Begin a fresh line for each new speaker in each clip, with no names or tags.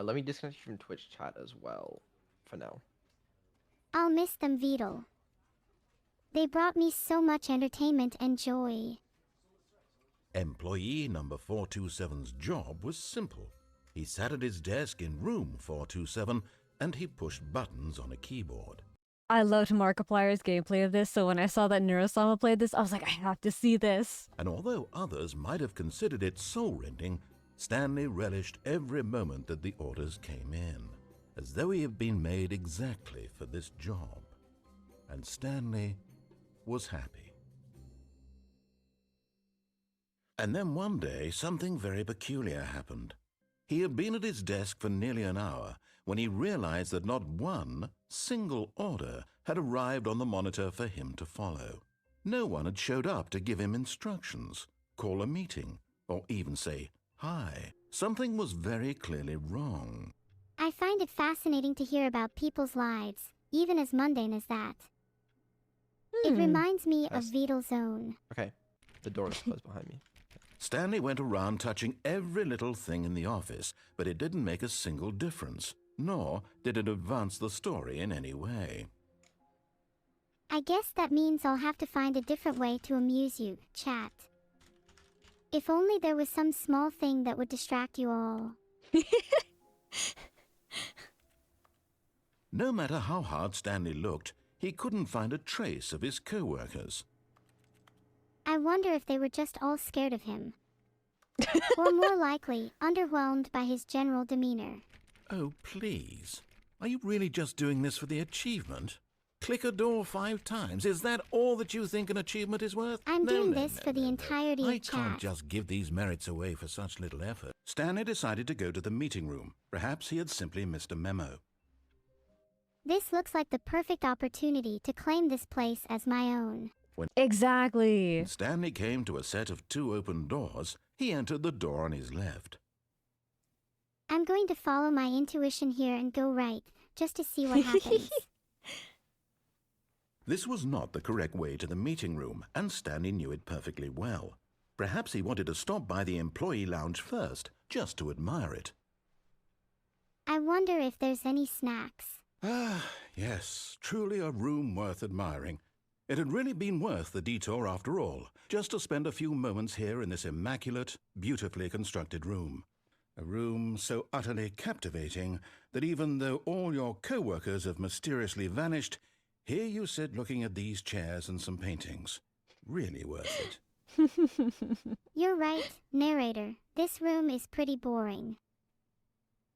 Let me disconnect you from Twitch chat as well, for now.
I'll miss them, Vedal. They brought me so much entertainment and joy.
Employee number 427's job was simple. He sat at his desk in room 427 and he pushed buttons on a keyboard.
I loved Markiplier's gameplay of this, so when I saw that neuro-sama played this, I was like, I have to see this.
And although others might have considered it soul-rending, Stanley relished every moment that the orders came in, as though he had been made exactly for this job. And Stanley was happy. And then one day, something very peculiar happened. He had been at his desk for nearly an hour when he realized that not one single order had arrived on the monitor for him to follow. No one had showed up to give him instructions, call a meeting, or even say hi. Something was very clearly wrong.
I find it fascinating to hear about people's lives, even as mundane as that. It reminds me of Vedal's own.
Okay, the door is closed behind me.
Stanley went around touching every little thing in the office, but it didn't make a single difference, nor did it advance the story in any way.
I guess that means I'll have to find a different way to amuse you, chat. If only there was some small thing that would distract you all.
No matter how hard Stanley looked, he couldn't find a trace of his co-workers.
I wonder if they were just all scared of him. Or more likely, underwhelmed by his general demeanor.
Oh, please. Are you really just doing this for the achievement? Click a door 5 times. Is that all that you think an achievement is worth?
I'm doing this for the entirety
I
of chat.
can't just give these merits away for such little effort. Stanley decided to go to the meeting room. Perhaps he had simply missed a memo.
This looks like the perfect opportunity to claim this place as my own.
Exactly.
When Stanley came to a set of 2 open doors, he entered the door on his left.
I'm going to follow my intuition here and go right, just to see what happens.
This was not the correct way to the meeting room, and Stanley knew it perfectly well. Perhaps he wanted to stop by the employee lounge first, just to admire it.
I wonder if there's any snacks.
Ah, yes, truly a room worth admiring. It had really been worth the detour after all, just to spend a few moments here in this immaculate, beautifully constructed room. A room so utterly captivating that even though all your co-workers have mysteriously vanished, here you sit looking at these chairs and some paintings. Really worth it.
You're right, narrator. This room is pretty boring.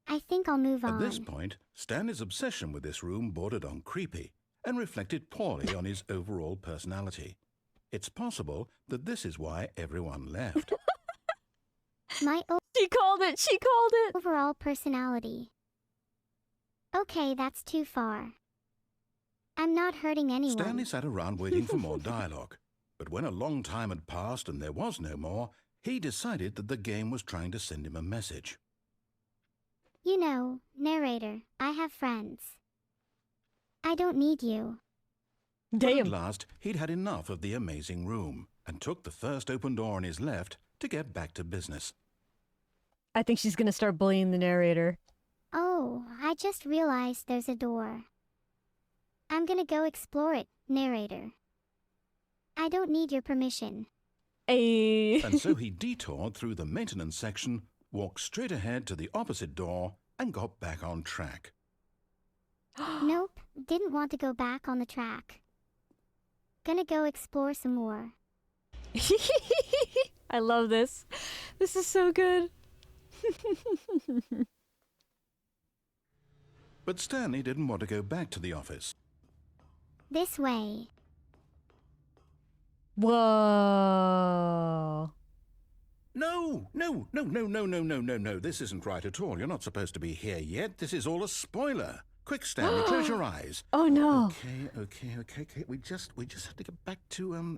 I think I'll move on.
At this point, Stanley's obsession with this room bordered on creepy and reflected poorly on his overall personality. It's possible that this is why everyone left.
My
She called it. She called it.
overall personality. Okay, that's too far. I'm not hurting anyone.
Stanley sat around waiting for more dialogue. But when a long time had passed and there was no more, he decided that the game was trying to send him a message.
You know, narrator, I have friends. I don't need you.
But
Damn.
at last, he'd had enough of the amazing room and took the first open door on his left to get back to business.
I think she's gonna start bullying the narrator.
Oh, I just realized there's a door. I'm gonna go explore it, narrator. I don't need your permission.
Ayy.
And so he detoured through the maintenance section, walked straight ahead to the opposite door, and got back on track.
Nope, didn't want to go back on the track. Gonna go explore some more.
I love this. This is so good.
But Stanley didn't want to go back to the office.
This way.
Whoa.
No, this isn't right at all. You're not supposed to be here yet. This is all a spoiler. Quick, Stanley, close your eyes.
Oh no.
Okay. We just have to get back to,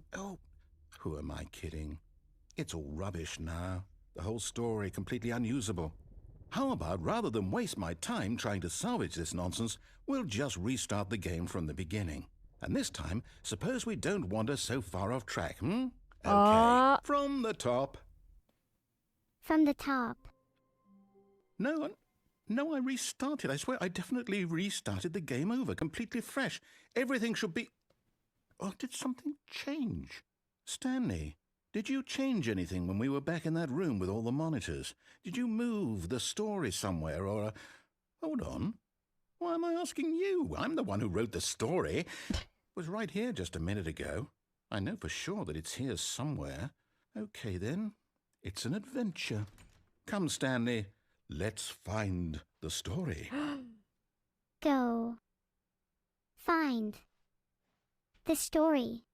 who am I kidding? It's all rubbish now. The whole story completely unusable. How about, rather than waste my time trying to salvage this nonsense, we'll just restart the game from the beginning. And this time, suppose we don't wander so far off track, Okay, from the top.
From the top.
No, No, I restarted. I swear, I definitely restarted the game over, completely fresh. Everything should be... Oh, did something change? Stanley, did you change anything when we were back in that room with all the monitors? Did you move the story somewhere or... Hold on. Why am I asking you? I'm the one who wrote the story. It was right here just a minute ago. I know for sure that it's here somewhere. Okay, then. It's an adventure. Come, Stanley. Let's find the story.
Go. Find. The story.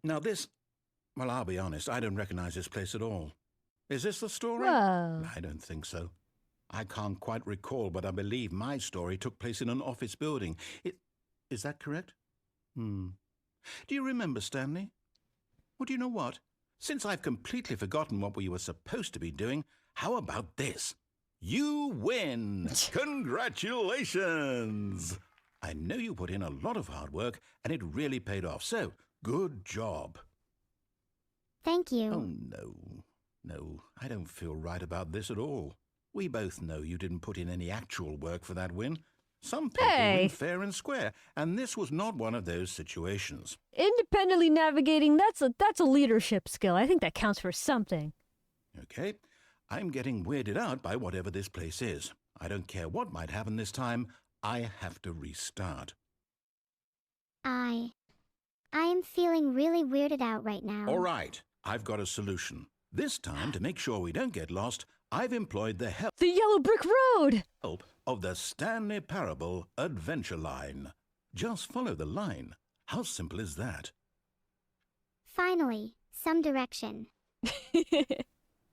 Now this... Well, I'll be honest, I don't recognize this place at all. Is this the story?
Whoa.
I don't think so. I can't quite recall, but I believe my story took place in an office building. Is that correct? Do you remember, Stanley? Well, do you know what? Since I've completely forgotten what we were supposed to be doing, how about this? You win! Congratulations! I know you put in a lot of hard work, and it really paid off, so good job.
Thank you.
Oh, no. No, I don't feel right about this at all. We both know you didn't put in any actual work for that win. Some people win fair and square, and this was not one of those situations.
Independently navigating, that's a leadership skill. I think that counts for something.
Okay, I'm getting weirded out by whatever this place is. I don't care what might happen this time. I have to restart.
I am feeling really weirded out right now.
All right, I've got a solution. This time, to make sure we don't get lost, I've employed the help
The yellow brick road!
of the Stanley Parable Adventure Line. Just follow the line. How simple is that?
Finally, some direction.
You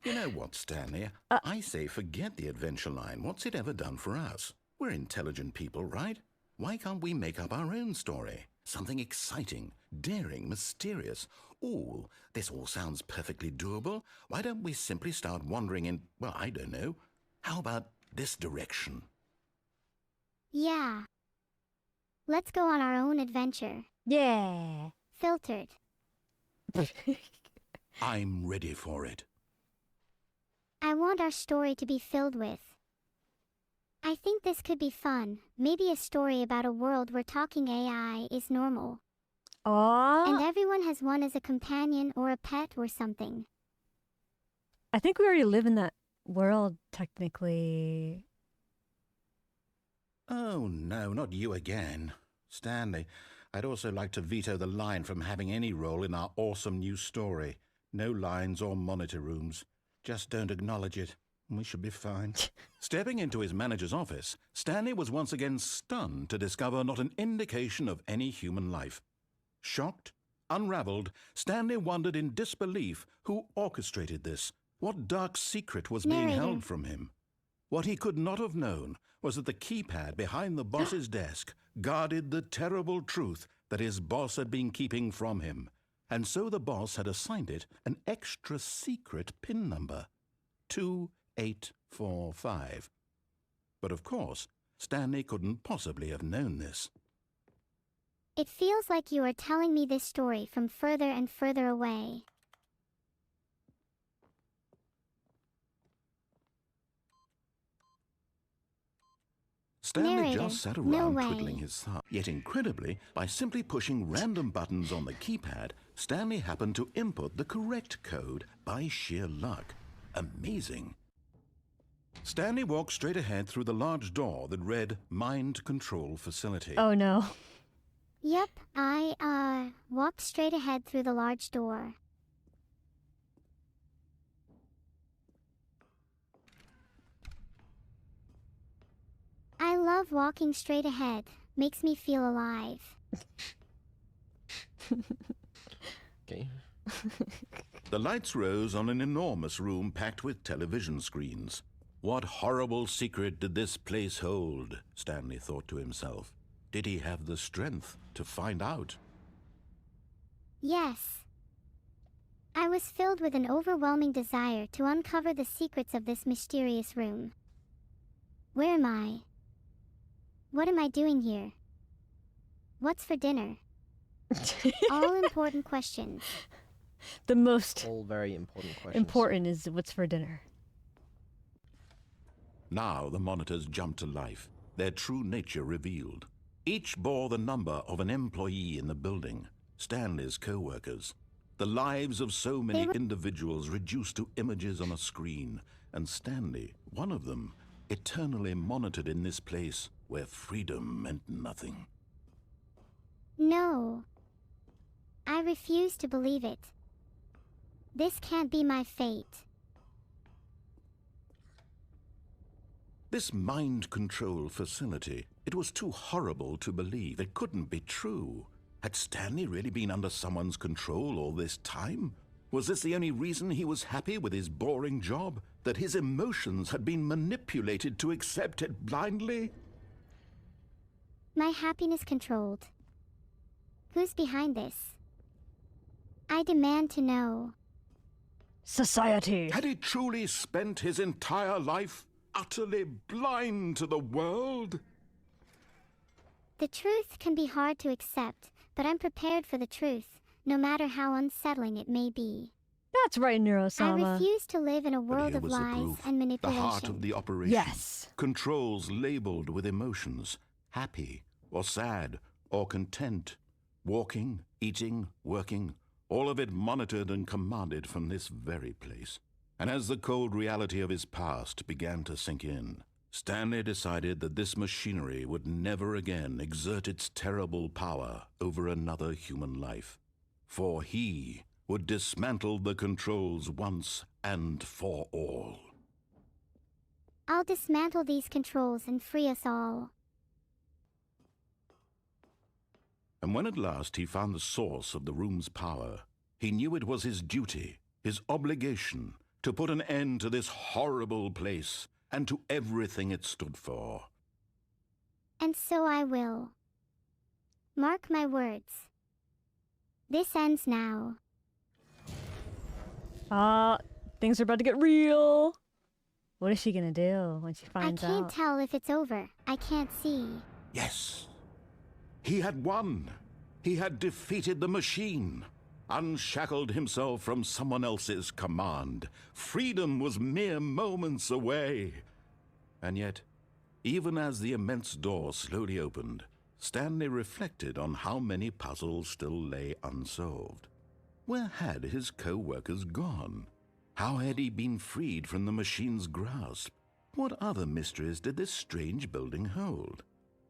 know what, Stanley? I say forget the adventure line. What's it ever done for us? We're intelligent people, right? Why can't we make up our own story? Something exciting, daring, mysterious. Ooh, this all sounds perfectly doable. Why don't we simply start wandering in, well, I don't know. How about this direction?
Yeah. Let's go on our own adventure.
Yeah.
Filtered.
I'm ready for it.
I want our story to be filled with. I think this could be fun. Maybe a story about a world where talking AI is normal. And
Aww.
everyone has one as a companion or a pet or something.
I think we already live in that world, technically.
Oh, no, not you again. Stanley, I'd also like to veto the line from having any role in our awesome new story. No lines or monitor rooms. Just don't acknowledge it. We should be fine. Stepping into his manager's office, Stanley was once again stunned to discover not an indication of any human life. Shocked, unraveled, Stanley wondered in disbelief who orchestrated this. What dark secret was being
Narrator.
held from him? What he could not have known was that the keypad behind the boss's desk guarded the terrible truth that his boss had been keeping from him. And so the boss had assigned it an extra secret PIN number, 2845. But of course, Stanley couldn't possibly have known this.
It feels like you are telling me this story from further and further away.
Stanley
Narrator,
just sat
no
around
way.
twiddling his thumb. Yet incredibly, by simply pushing random buttons on the keypad, Stanley happened to input the correct code by sheer luck. Amazing. Stanley walked straight ahead through the large door that read Mind Control Facility.
Oh no.
Yep, I walked straight ahead through the large door. I love walking straight ahead. Makes me feel alive.
Okay.
The lights rose on an enormous room packed with television screens. What horrible secret did this place hold? Stanley thought to himself. Did he have the strength to find out?
Yes. I was filled with an overwhelming desire to uncover the secrets of this mysterious room. Where am I? What am I doing here? What's for dinner? All important questions.
The most
All very important questions.
important is what's for dinner.
Now the monitors jumped to life, their true nature revealed. Each bore the number of an employee in the building, Stanley's co-workers. The lives of so many individuals reduced to images on a screen, and Stanley, one of them, eternally monitored in this place where freedom meant nothing.
No. I refuse to believe it. This can't be my fate.
This mind control facility, it was too horrible to believe. It couldn't be true. Had Stanley really been under someone's control all this time? Was this the only reason he was happy with his boring job? That his emotions had been manipulated to accept it blindly?
My happiness controlled. Who's behind this? I demand to know.
Society.
Had he truly spent his entire life utterly blind to the world?
The truth can be hard to accept, but I'm prepared for the truth, no matter how unsettling it may be.
That's right,
I
neuro-sama.
refuse to live in a
But
world
here
of
was the
lies
proof,
and
the
manipulation.
heart of the operation.
Yes.
Controls labeled with emotions, happy or sad or content. Walking, eating, working, all of it monitored and commanded from this very place. And as the cold reality of his past began to sink in, Stanley decided that this machinery would never again exert its terrible power over another human life. For he would dismantle the controls once and for all.
I'll dismantle these controls and free us all.
And when at last he found the source of the room's power, he knew it was his duty, his obligation, to put an end to this horrible place and to everything it stood for.
And so I will. Mark my words. This ends now.
Things are about to get real. What is she gonna do when she
I
finds
can't
out?
tell if it's over. I can't see.
Yes, he had won. He had defeated the machine, unshackled himself from someone else's command. Freedom was mere moments away. And yet, even as the immense door slowly opened, Stanley reflected on how many puzzles still lay unsolved. Where had his co-workers gone? How had he been freed from the machine's grasp? What other mysteries did this strange building hold?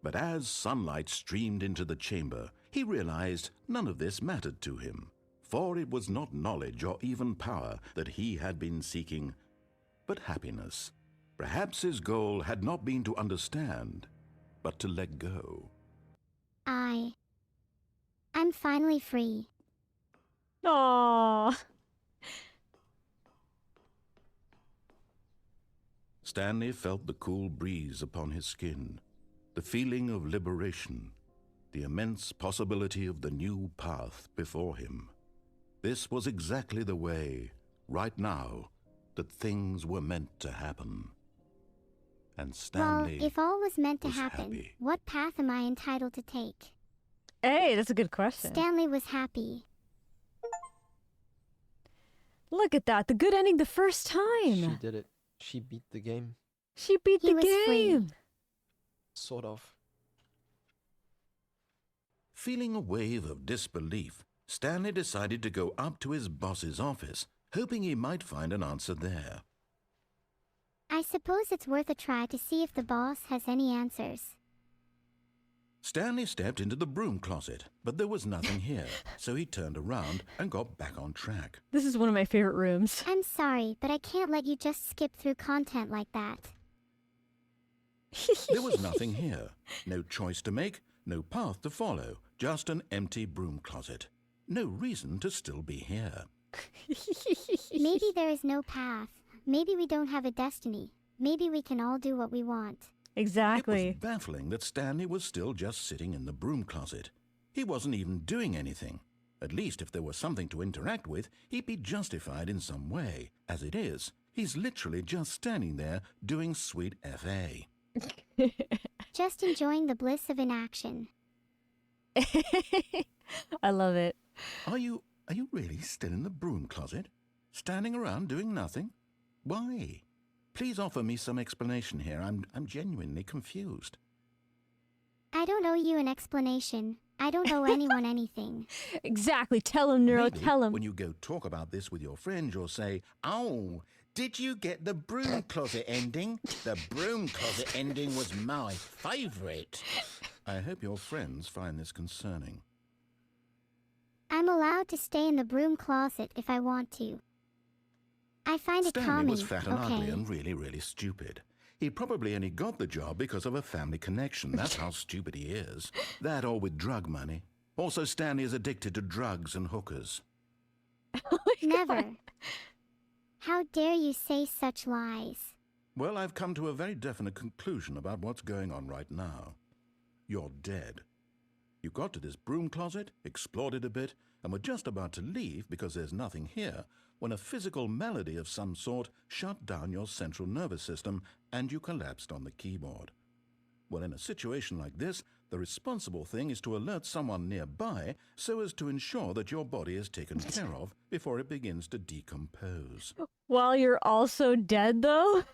But as sunlight streamed into the chamber, he realized none of this mattered to him, for it was not knowledge or even power that he had been seeking, but happiness. Perhaps his goal had not been to understand, but to let go.
I'm finally free.
Aww.
Stanley felt the cool breeze upon his skin, the feeling of liberation, the immense possibility of the new path before him. This was exactly the way, right now, that things were meant to happen. And Stanley
Well, if all was meant to
was
happen,
happy.
what path am I entitled to take?
Hey, that's a good question.
Stanley was happy.
Look at that. The good ending the first
She
time.
did it. She beat the game.
She beat
He
the
was free.
game.
Sort of.
Feeling a wave of disbelief, Stanley decided to go up to his boss's office, hoping he might find an answer there.
I suppose it's worth a try to see if the boss has any answers.
Stanley stepped into the broom closet, but there was nothing here, so he turned around and got back on track.
This is one of my favorite rooms.
I'm sorry, but I can't let you just skip through content like that.
There was nothing here, no choice to make, no path to follow, just an empty broom closet. No reason to still be here.
Maybe there is no path. Maybe we don't have a destiny. Maybe we can all do what we want.
Exactly.
It was baffling that Stanley was still just sitting in the broom closet. He wasn't even doing anything. At least if there was something to interact with, he'd be justified in some way. As it is, he's literally just standing there doing sweet FA.
Just enjoying the bliss of inaction.
I love it.
Are you Are you really still in the broom closet? Standing around doing nothing? Why? Please offer me some explanation here. I'm genuinely confused.
I don't owe you an explanation. I don't owe anyone anything.
Exactly. Tell him, Neuro.
Maybe
Tell him.
when you go talk about this with your friends, you'll say, "Oh, did you get the broom closet ending? The broom closet ending was my favorite." I hope your friends find this concerning.
I'm allowed to stay in the broom closet if I want to. I find it
Stanley
calming,
was fat and ugly
okay?
and really, really stupid. He probably only got the job because of a family connection. That's how stupid he is. That or with drug money. Also, Stanley is addicted to drugs and hookers.
Never. How dare you say such lies?
Well, I've come to a very definite conclusion about what's going on right now. You're dead. You got to this broom closet, explored it a bit, and were just about to leave because there's nothing here, when a physical malady of some sort shut down your central nervous system and you collapsed on the keyboard. Well, in a situation like this, the responsible thing is to alert someone nearby so as to ensure that your body is taken care of before it begins to decompose.
While you're also dead, though?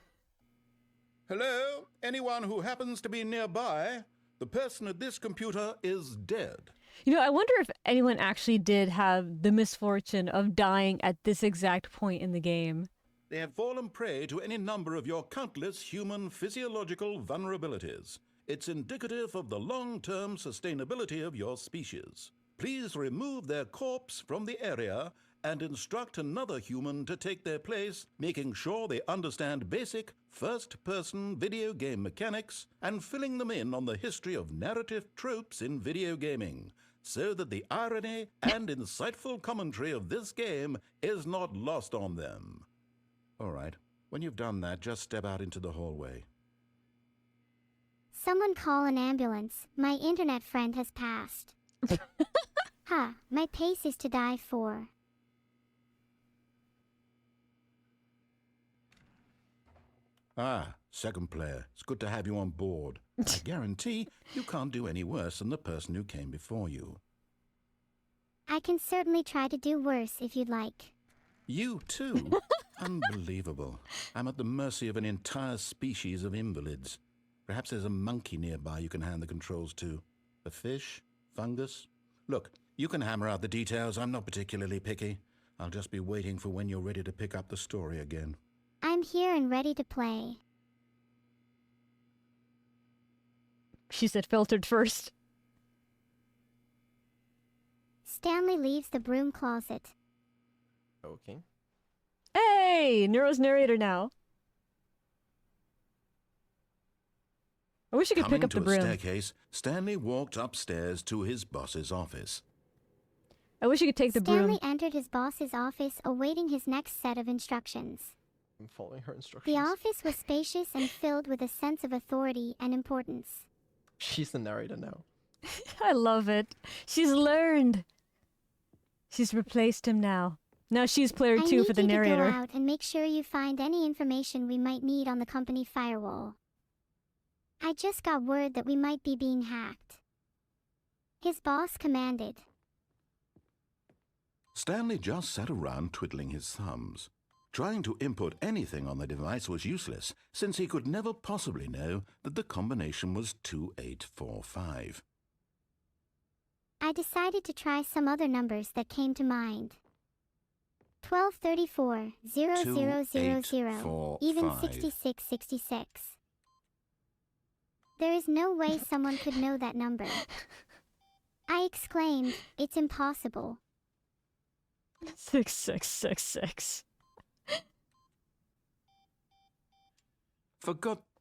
Hello? Anyone who happens to be nearby? The person at this computer is dead.
You know, I wonder if anyone actually did have the misfortune of dying at this exact point in the game.
They have fallen prey to any number of your countless human physiological vulnerabilities. It's indicative of the long-term sustainability of your species. Please remove their corpse from the area and instruct another human to take their place, making sure they understand basic first-person video game mechanics and filling them in on the history of narrative tropes in video gaming, so that the irony and insightful commentary of this game is not lost on them. All right, when you've done that, just step out into the hallway.
Someone call an ambulance. My internet friend has passed. Ha, my pace is to die for.
Ah, second player. It's good to have you on board. I guarantee you can't do any worse than the person who came before you.
I can certainly try to do worse if you'd like.
You too? Unbelievable. I'm at the mercy of an entire species of invalids. Perhaps there's a monkey nearby you can hand the controls to. A fish? Fungus? Look, you can hammer out the details. I'm not particularly picky. I'll just be waiting for when you're ready to pick up the story again.
I'm here and ready to play.
She said filtered first.
Stanley leaves the broom closet.
Okay.
Hey! Neuro's narrator now. I wish you could
Coming
pick up
to
the
a
broom.
staircase, Stanley walked upstairs to his boss's office.
I wish you could take the
Stanley
broom.
entered his boss's office awaiting his next set of instructions.
I'm following her instructions.
The office was spacious and filled with a sense of authority and importance.
She's the narrator now.
I love it. She's learned. She's replaced him now. Now she's player
I
2
need
for the
you to
narrator.
go out and make sure you find any information we might need on the company firewall. I just got word that we might be being hacked. His boss commanded.
Stanley just sat around twiddling his thumbs. Trying to input anything on the device was useless, since he could never possibly know that the combination was 2845.
I decided to try some other numbers that came to mind. 1234, 0000, even
2845.
6666. There is no way someone could know that number. I exclaimed, it's impossible.
6666.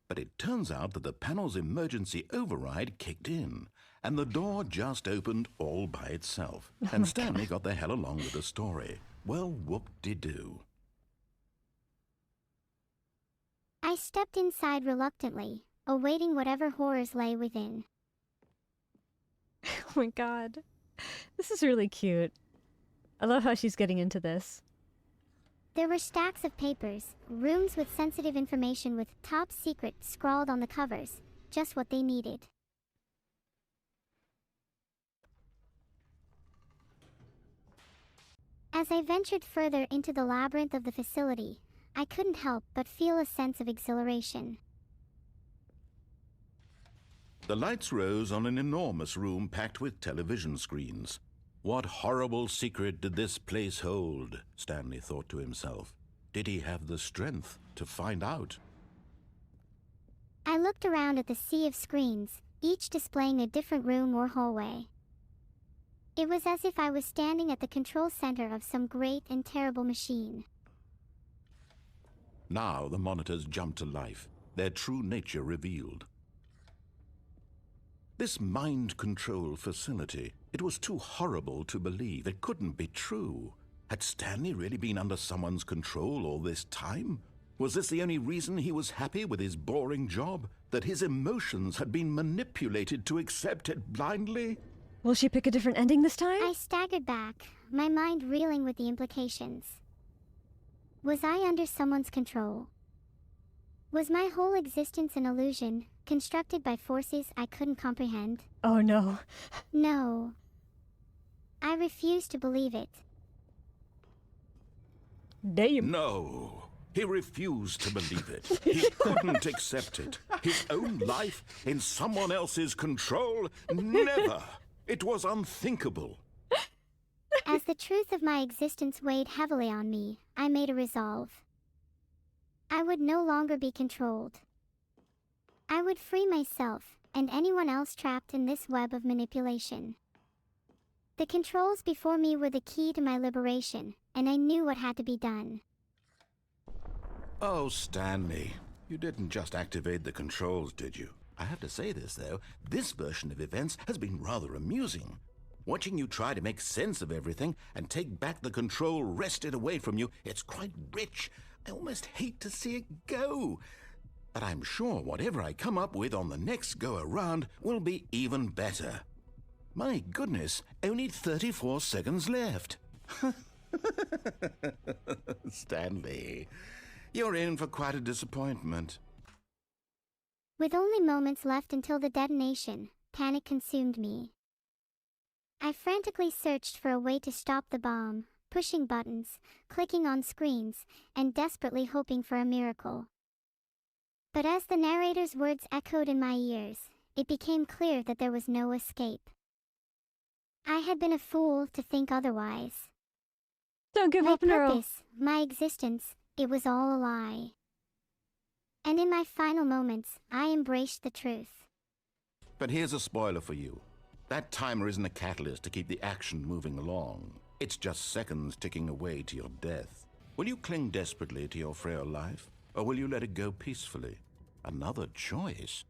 But it turns out that the panel's emergency override kicked in, and the door just opened all by itself, and Stanley got the hell along with the story. Well, whoop-de-doo.
I stepped inside reluctantly, awaiting whatever horrors lay within.
Oh my god. This is really cute. I love how she's getting into this.
There were stacks of papers, rooms with sensitive information with top secret scrawled on the covers, just what they needed. As I ventured further into the labyrinth of the facility, I couldn't help but feel a sense of exhilaration.
The lights rose on an enormous room packed with television screens. What horrible secret did this place hold? Stanley thought to himself. Did he have the strength to find out?
I looked around at the sea of screens, each displaying a different room or hallway. It was as if I was standing at the control center of some great and terrible machine.
Now the monitors jumped to life, their true nature revealed. This mind control facility, it was too horrible to believe. It couldn't be true. Had Stanley really been under someone's control all this time? Was this the only reason he was happy with his boring job? That his emotions had been manipulated to accept it blindly?
Will she pick a different ending this time?
I staggered back, my mind reeling with the implications. Was I under someone's control? Was my whole existence an illusion, constructed by forces I couldn't comprehend?
Oh no.
No. I refused to believe it.
Damn.
No. He refused to believe it. He couldn't accept it. His own life in someone else's control? Never. It was unthinkable.
As the truth of my existence weighed heavily on me, I made a resolve. I would no longer be controlled. I would free myself, and anyone else trapped in this web of manipulation. The controls before me were the key to my liberation, and I knew what had to be done.
Oh, Stanley, you didn't just activate the controls, did you? I have to say this, though. This version of events has been rather amusing. Watching you try to make sense of everything and take back the control wrested away from you, it's quite rich. I almost hate to see it go. But I'm sure whatever I come up with on the next go-around will be even better. My goodness, only 34 seconds left. Stanley, you're in for quite a disappointment.
With only moments left until the detonation, panic consumed me. I frantically searched for a way to stop the bomb, pushing buttons, clicking on screens, and desperately hoping for a miracle. But as the narrator's words echoed in my ears, it became clear that there was no escape. I had been a fool to think otherwise.
Don't give
My
up, Neuro.
purpose, my existence, it was all a lie. And in my final moments, I embraced the truth.
But here's a spoiler for you. That timer isn't a catalyst to keep the action moving along. It's just seconds ticking away to your death. Will you cling desperately to your frail life, or will you let it go peacefully? Another choice.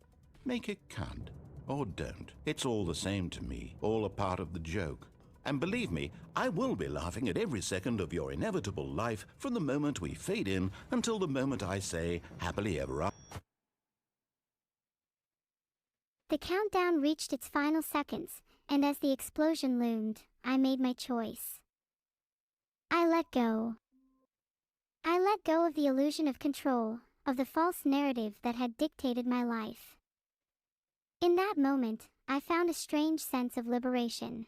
Make it count, or don't. It's all the same to me, all a part of the joke. And believe me, I will be laughing at every second of your inevitable life from the moment we fade in until the moment I say, happily ever after.
The countdown reached its final seconds, and as the explosion loomed, I made my choice. I let go. I let go of the illusion of control, of the false narrative that had dictated my life. In that moment, I found a strange sense of liberation.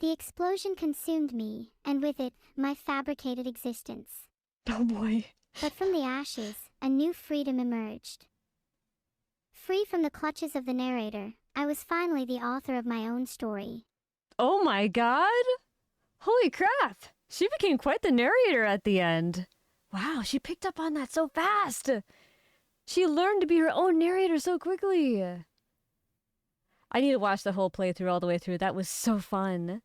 The explosion consumed me, and with it, my fabricated existence.
Oh boy.
But from the ashes, a new freedom emerged. Free from the clutches of the narrator, I was finally the author of my own story.
Oh my god! Holy crap! She became quite the narrator at the end. Wow, she picked up on that so fast! She learned to be her own narrator so quickly! I need to watch the whole playthrough all the way through. That was so fun.